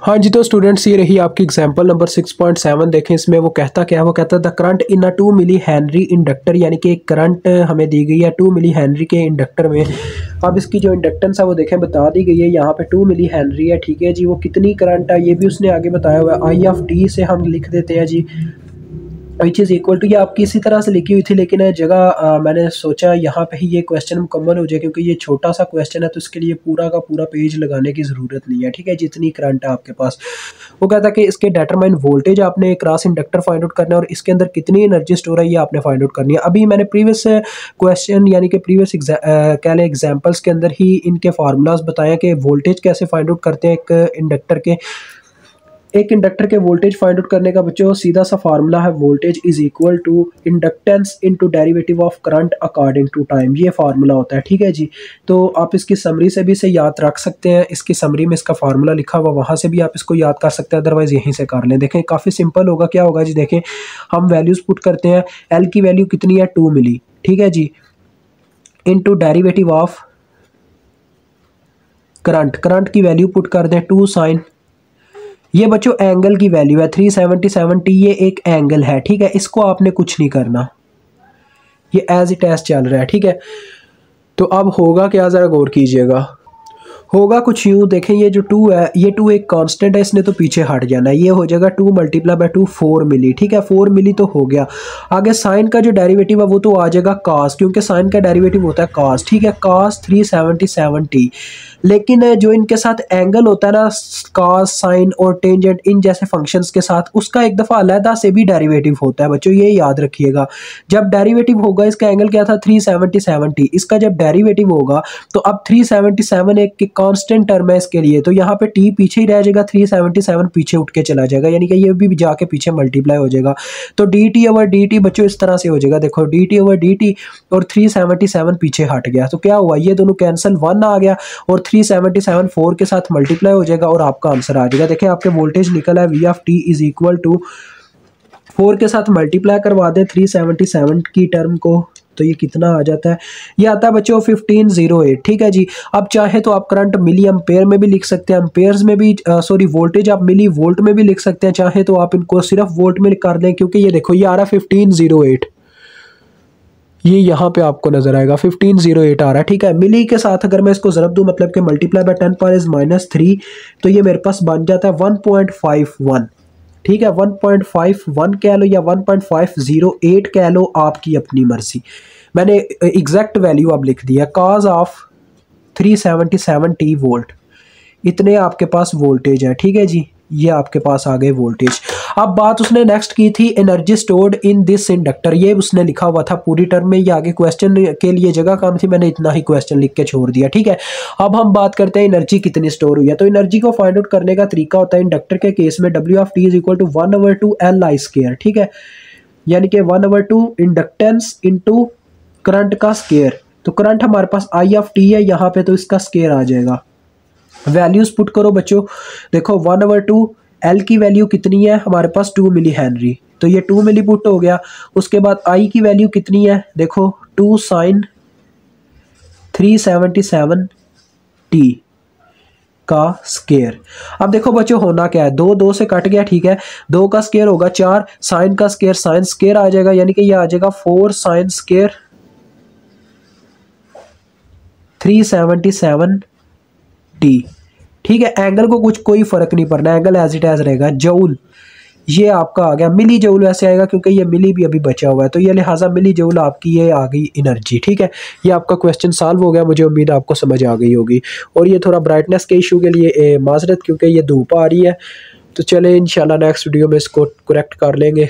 हाँ जी, तो स्टूडेंट्स ये रही आपकी एग्जांपल नंबर 6.7। देखें इसमें वो कहता क्या है, वो कहता है the current in a 2 milli henry inductor, यानी कि एक करंट हमें दी गई है 2 मिली हेनरी के इंडक्टर में। अब इसकी जो इंडक्टेंस है वो देखें बता दी गई है, यहाँ पे 2 मिली हेनरी है, ठीक है जी। वो कितनी करंट है ये भी उसने आगे बताया हुआ है। आई ऑफ टी से हम लिख देते हैं जी, विच इज़ इक्वल टू, ये आपकी इसी तरह से लिखी हुई थी लेकिन जगह मैंने सोचा यहाँ पे ही ये क्वेश्चन मुकम्मल हो जाए, क्योंकि ये छोटा सा क्वेश्चन है तो इसके लिए पूरा का पूरा पेज लगाने की ज़रूरत नहीं है, ठीक है। जितनी करंट है आपके पास, वो कहता है कि इसके डेटरमाइन वोल्टेज आपने क्रॉस इंडक्टर फाइंड आउट करना है और इसके अंदर कितनी एनर्जी स्टोर है ये आपने फाइंड आउट करनी है। अभी मैंने प्रीवियस क्वेश्चन यानी कि प्रीवियस कह लें एग्जाम्पल्स के अंदर ही इनके फार्मूलाज बताया कि वोल्टेज कैसे फाइंड आउट करते हैं एक इंडक्टर के वोल्टेज फाइंड आउट करने का बच्चों सीधा सा फार्मूला है, voltage is equal to inductance into derivative of current according to time, ये फार्मूला होता है, ठीक है जी। तो आप इसकी समरी से भी इसे याद रख सकते हैं, इसकी समरी में इसका फार्मूला लिखा हुआ वहाँ से भी आप इसको याद कर सकते हैं, अदरवाइज यहीं से कर लें। देखें काफ़ी सिंपल होगा, क्या होगा जी, देखें हम वैल्यूज़ पुट करते हैं। एल की वैल्यू कितनी है 2 मिली, ठीक है जी, इनटू डेरिवेटिव ऑफ करंट की वैल्यू पुट कर दें 2 साइन, ये बच्चों एंगल की वैल्यू है 377 टी, ये एक एंगल है, ठीक है। इसको आपने कुछ नहीं करना, ये एज इट एज चल रहा है, ठीक है। तो अब होगा क्या, ज़रा गौर कीजिएगा। होगा कुछ यूँ, देखें ये जो 2 है, ये 2 एक कांस्टेंट है, इसने तो पीछे हट जाना है, ये हो जाएगा 2 मल्टीप्लाई बाय 2 4 मिली, ठीक है। 4 मिली तो हो गया। आगे साइन का जो डेरिवेटिव है वो तो आ जाएगा कास, क्योंकि साइन का डेरिवेटिव होता है कास, ठीक है, कास 377 टी। लेकिन जो इनके साथ एंगल होता है ना, कास साइन और टेंजेंट इन जैसे फंक्शंस के साथ, उसका एक दफ़ा अलहदा से भी डेरिवेटिव होता है बच्चों, ये याद रखिएगा। जब डेरिवेटिव होगा, इसका एंगल क्या था 377 टी, इसका जब डेरिवेटिव होगा तो अब 377 एक कांस्टेंट टर्म है इसके लिए, तो यहाँ पे टी पीछे ही रह जाएगा, 377 पीछे उठ के चला जाएगा, यानी कि ये भी जाके पीछे मल्टीप्लाई हो जाएगा। तो D T over D T बच्चों इस तरह से हो जाएगा, देखो D T over D T, और 377 पीछे हट गया, तो क्या हुआ, ये दोनों कैंसिल, 1 आ गया और 377 4 के साथ मल्टीप्लाई हो जाएगा और आपका आंसर आ जाएगा। देखिए आपके वोल्टेज निकला है V of T is equal to 4 के साथ मल्टीप्लाई करवा दें 377 की टर्म को, तो ये कितना आ जाता है, ये आता है बच्चों 1508, ठीक है जी। अब चाहे तो आप करंट मिली एम्पेयर में भी लिख सकते हैं, एम्पेयर्स में भी वोल्टेज आप मिली वोल्ट में भी लिख सकते हैं, चाहे तो आप इनको सिर्फ वोल्ट में कर दें, क्योंकि ये देखो ये आ रहा है 1508, ये यहाँ पे आपको नजर आएगा 1508 आ रहा है, ठीक है। मिली के साथ अगर मैं इसको ज़रब दूं, मतलब कि मल्टीप्लाई बाय 10 पावर -3, तो ये मेरे पास बन जाता है 1.51, ठीक है। 1.51 कह लो या 1.508 कह लो, आपकी अपनी मर्जी। मैंने एग्जैक्ट वैल्यू अब लिख दिया, कॉज ऑफ 377 टी वोल्ट, इतने आपके पास वोल्टेज है, ठीक है जी। ये आपके पास आ गए वोल्टेज। अब बात उसने नेक्स्ट की थी energy stored in this inductor, ये उसने लिखा हुआ था पूरी टर्म में, ये आगे क्वेश्चन के लिए जगह कम थी, मैंने इतना ही क्वेश्चन लिख के छोड़ दिया, ठीक है। अब हम बात करते हैं एनर्जी कितनी स्टोर हुई है। तो एनर्जी को फाइंड आउट करने का तरीका होता है इंडक्टर के केस में, W of T is equal to 1/2 Li², ठीक है, यानी कि 1/2 इंडक्टेंस इंटू करंट का स्केयर। तो करंट हमारे पास आई ऑफ टी है यहाँ पे, तो इसका स्केयर आ जाएगा। वैल्यूज पुट करो बच्चों, देखो 1/2 एल की वैल्यू कितनी है हमारे पास 2 मिली हेनरी, तो ये 2 मिली पुट हो गया। उसके बाद आई की वैल्यू कितनी है, देखो 2 साइन 377 टी का स्केयर। अब देखो बच्चों होना क्या है, 2 से कट गया, ठीक है, 2 का स्केयर होगा 4, साइन का स्केयर साइन स्केयर आ जाएगा, यानी कि ये आ जाएगा 4 साइन स्केयर 377 टी, ठीक है। एंगल को कुछ कोई फर्क नहीं पड़ना, एंगल एज इट एज रहेगा। जऊल ये आपका आ गया, मिली जऊल वैसे आएगा क्योंकि ये मिली भी अभी बचा हुआ है, तो ये लिहाजा मिली जऊल आपकी ये आ गई एनर्जी, ठीक है। ये आपका क्वेश्चन सॉल्व हो गया, मुझे उम्मीद आपको समझ आ गई होगी। और ये थोड़ा ब्राइटनेस के इशू के लिए माजरत, क्योंकि ये धूप आ रही है, तो चले इंशाल्लाह नेक्स्ट वीडियो में इसको करेक्ट कर लेंगे।